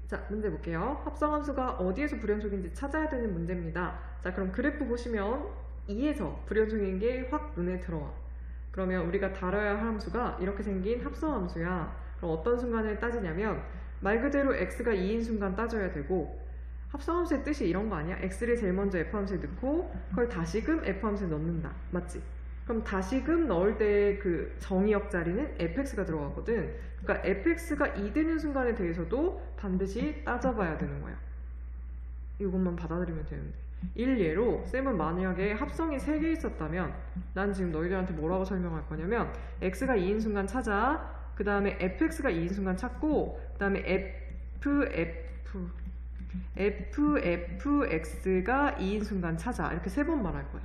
자, 문제 볼게요. 합성함수가 어디에서 불연속인지 찾아야 되는 문제입니다. 자, 그럼 그래프 보시면 2에서 불연속인 게 확 눈에 들어와. 그러면 우리가 다뤄야 할 함수가 이렇게 생긴 합성함수야. 그럼 어떤 순간을 따지냐면 말 그대로 x가 2인 순간 따져야 되고, 합성함수의 뜻이 이런 거 아니야? x를 제일 먼저 f함수에 넣고 그걸 다시금 f함수에 넣는다. 맞지? 그럼 다시금 넣을 때 그 정의역 자리는 fx가 들어가거든. 그러니까 fx가 2 되는 순간에 대해서도 반드시 따져봐야 되는 거야. 이것만 받아들이면 되는데. 일예로 쌤은 만약에 합성이 3개 있었다면 난 지금 너희들한테 뭐라고 설명할 거냐면 x가 2인 순간 찾아, 그 다음에 fx가 2인 순간 찾고, 그 다음에 fx가 2인 순간 찾아, 이렇게 3번 말할 거야.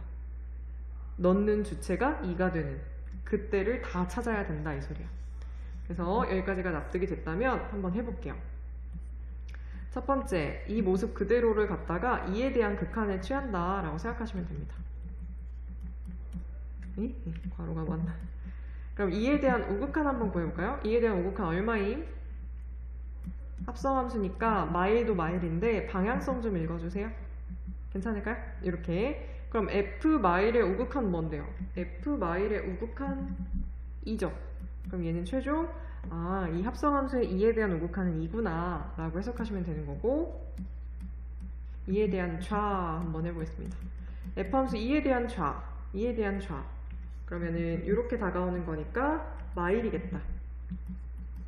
넣는 주체가 2가 되는 그때를 다 찾아야 된다, 이 소리야. 그래서 여기까지가 납득이 됐다면 한번 해볼게요. 첫 번째, 이 모습 그대로를 갖다가 2에 대한 극한을 취한다 라고 생각하시면 됩니다. 괄호가 맞나? 그럼 2에 대한 우극한 한번 구해볼까요? 2에 대한 우극한 얼마임? 합성함수니까 마일도 마일인데 방향성 좀 읽어주세요. 괜찮을까요? 이렇게. 그럼 f 마일의 우극한 뭔데요? f 마일의 우극한 2죠. 그럼 얘는 최종 이 합성함수의 2에 대한 우극한은 2구나 라고 해석하시면 되는 거고, 2에 대한 좌 한번 해보겠습니다. f함수 2에 대한 좌, 2에 대한 좌. 그러면은 이렇게 다가오는 거니까 마일이겠다.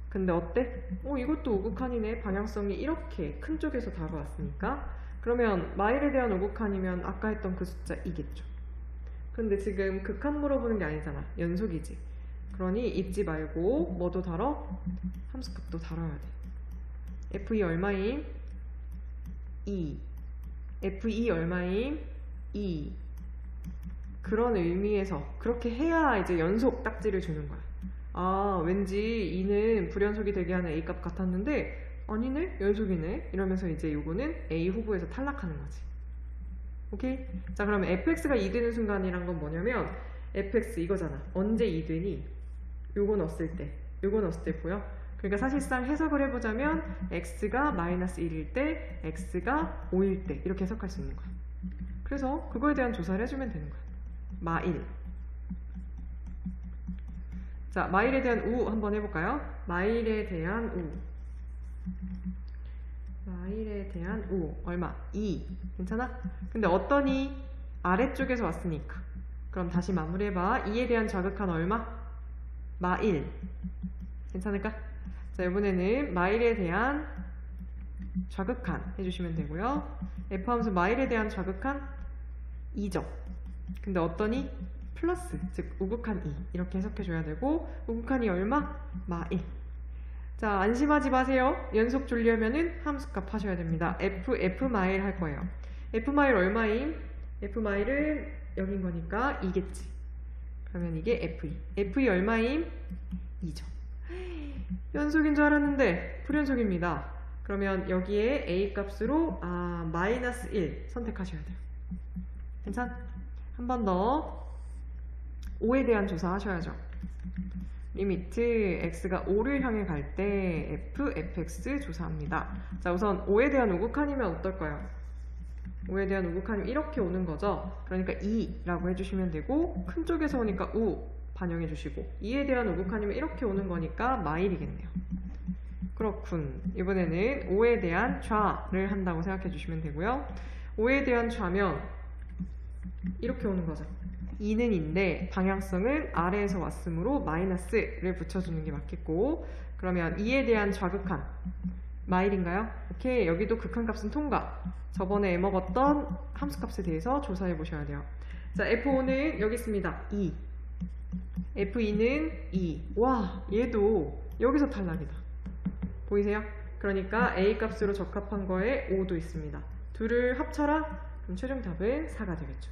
근데 어때? 이것도 우극한이네. 방향성이 이렇게 큰 쪽에서 다가왔으니까. 그러면 마일에 대한 우극한이면 아까 했던 그 숫자 2겠죠. 근데 지금 극한 물어보는 게 아니잖아. 연속이지. 그러니 잊지 말고 뭐도 다뤄? 함수값도 다뤄야 돼. f2 얼마임? 2. f2 얼마임? 2. 그런 의미에서 그렇게 해야 이제 연속 딱지를 주는 거야. 왠지 2는 불연속이 되게 하는 A값 같았는데 아니네? 연속이네? 이러면서 이제 요거는 A 후보에서 탈락하는 거지. 오케이? 자, 그러면 fx가 2 되는 순간이란 건 뭐냐면 fx 이거잖아. 언제 2 되니? 요거 넣었을 때. 요거 넣었을 때 보여? 그러니까 사실상 해석을 해보자면 x가 마이너스 1일 때, x가 5일 때 이렇게 해석할 수 있는 거야. 그래서 그거에 대한 조사를 해주면 되는 거야. 마일. 자, 마일에 대한 우 한번 해볼까요? 마일에 대한 우. 마일에 대한 우 얼마? 2. 괜찮아? 근데 어떤 2? 아래쪽에서 왔으니까. 그럼 다시 마무리해봐. 2에 대한 좌극한 얼마? 마1. 괜찮을까? 자, 이번에는 마일에 대한 좌극한 해주시면 되고요. f함수 마일에 대한 좌극한 2죠. 근데 어떤 2? 플러스, 즉 우극한 2 이렇게 해석해줘야 되고, 우극한 2 얼마? 마1. 자, 안심하지 마세요. 연속 줄려면은 함수값 하셔야 됩니다. f 마일 할 거예요. f 마일 얼마임? f 마일은 여긴 거니까 2겠지. 그러면 이게 f2. f2 얼마임? 2죠. 연속인 줄 알았는데 불연속입니다. 그러면 여기에 a 값으로 마이너스 1 선택하셔야 돼요. 괜찮? 한 번 더 5에 대한 조사 하셔야죠. 리미트 x가 5를 향해 갈 때 fx 조사합니다. 자, 우선 5에 대한 우극한이면 어떨까요? 5에 대한 우극한이면 이렇게 오는 거죠. 그러니까 2라고 해주시면 되고, 큰 쪽에서 오니까 우 반영해 주시고, 2에 대한 우극한이면 이렇게 오는 거니까 마일이겠네요. 그렇군. 이번에는 5에 대한 좌를 한다고 생각해 주시면 되고요. 5에 대한 좌면 이렇게 오는 거죠. 2는 인데 방향성은 아래에서 왔으므로 마이너스를 붙여주는 게 맞겠고, 그러면 2에 대한 좌극한 마일인가요? 오케이, 여기도 극한값은 통과. 저번에 먹었던 함수값에 대해서 조사해 보셔야 돼요. 자, f5는 여기 있습니다. 2. f2는 2. 와, 얘도 여기서 탈락이다. 보이세요? 그러니까 a 값으로 적합한 거에 5도 있습니다. 둘을 합쳐라? 그럼 최종 답은 4가 되겠죠.